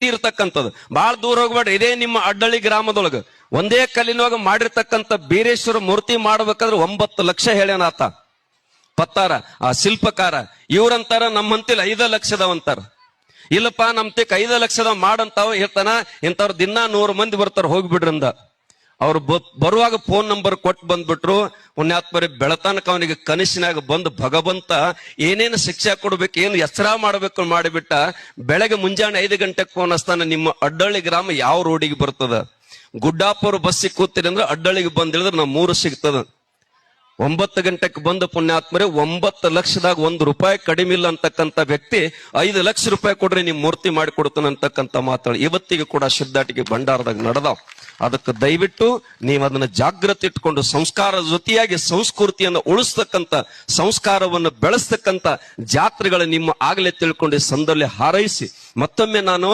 ಭಕ್ತಿ ಇರ್ತಕ್ಕಂಥದ್ದು. ಬಹಳ ದೂರ ಹೋಗ್ಬೇಡ್ರಿ, ಇದೇ ನಿಮ್ಮ ಅಡ್ಡಳ್ಳಿ ಗ್ರಾಮದೊಳಗ ಒಂದೇ ಕಲ್ಲಿನೊಳಗ ಮಾಡಿರ್ತಕ್ಕಂಥ ಬೀರೇಶ್ವರ ಮೂರ್ತಿ ಮಾಡ್ಬೇಕಾದ್ರೆ 9 ಲಕ್ಷ ಹೇಳ್ಯಾನ ಆತ ಪತ್ತಾರ ಆ ಶಿಲ್ಪಕಾರ. ಇವ್ರಂತಾರ ನಮ್ಮಂತಿಲ್ಲ 5 ಲಕ್ಷದವಂತಾರ. ಇಲ್ಲಪ್ಪ ನಮ್ ತೆಕ್ 5 ಲಕ್ಷದ ಮಾಡಂತಾವ ಹೇಳ್ತಾನ. ಇಂಥವ್ರು ದಿನ 100 ಮಂದಿ ಬರ್ತಾರ, ಹೋಗ್ಬಿಡ್ರಂದ. ಅವ್ರು ಬರುವಾಗ ಫೋನ್ ನಂಬರ್ ಕೊಟ್ಟು ಬಂದ್ಬಿಟ್ರು. ಪುಣ್ಯಾತ್ಮರಿ ಬೆಳತನಕ ಅವನಿಗೆ ಕನಸಿನಾಗ ಬಂದು ಭಗವಂತ ಏನೇನು ಶಿಕ್ಷೆ ಕೊಡ್ಬೇಕು, ಏನು ಎಚ್ಚರ ಮಾಡ್ಬೇಕು ಮಾಡಿಬಿಟ್ಟ. ಬೆಳಗ್ಗೆ ಮುಂಜಾನೆ 5 ಗಂಟೆಗೆ ಫೋನ್ ಹಚ್ತಾನ, ನಿಮ್ಮ ಅಡ್ಡಳ್ಳಿ ಗ್ರಾಮ ಯಾವ ರೋಡಿಗೆ ಬರ್ತದ? ಗುಡ್ಡಾಪುರ ಬಸ್ಸಿಗೆ ಕೂತೀರಿ ಅಂದ್ರೆ ಅಡ್ಡಳ್ಳಿಗೆ ಬಂದಿಳಿದ್ರೆ ನಾವು 3 ಸಿಗ್ತದ. 9 ಗಂಟೆಗೆ ಬಂದ ಪುಣ್ಯಾತ್ಮರೇ 9 ಲಕ್ಷದಾಗ 1 ರೂಪಾಯಿ ಕಡಿಮೆ ಇಲ್ಲ ಅಂತಕ್ಕಂಥ ವ್ಯಕ್ತಿ 5 ಲಕ್ಷ ರೂಪಾಯಿ ಕೊಡ್ರಿ ನಿಮ್ ಮೂರ್ತಿ ಮಾಡಿ ಕೊಡ್ತಾನೆ ಅಂತಕ್ಕಂಥ ಮಾತಾಡಿ ಇವತ್ತಿಗೆ ಕೂಡ ಸಿದ್ಧಾಟಿಗೆ ಭಂಡಾರದಾಗ ನಡೆದಾವ್. ಅದಕ್ಕೆ ದಯವಿಟ್ಟು ನೀವು ಅದನ್ನ ಜಾಗೃತಿ ಇಟ್ಕೊಂಡು ಸಂಸ್ಕಾರ ಜೊತೆಯಾಗಿ ಸಂಸ್ಕೃತಿಯನ್ನು ಉಳಿಸ್ತಕ್ಕಂಥ, ಸಂಸ್ಕಾರವನ್ನು ಬೆಳೆಸ್ತಕ್ಕಂಥ ಜಾತ್ರೆಗಳು ನಿಮ್ಮ ಆಗಲೇ ತಿಳ್ಕೊಂಡು ಸಂದಲ್ಲಿ ಹಾರೈಸಿ ಮತ್ತೊಮ್ಮೆ ನಾನು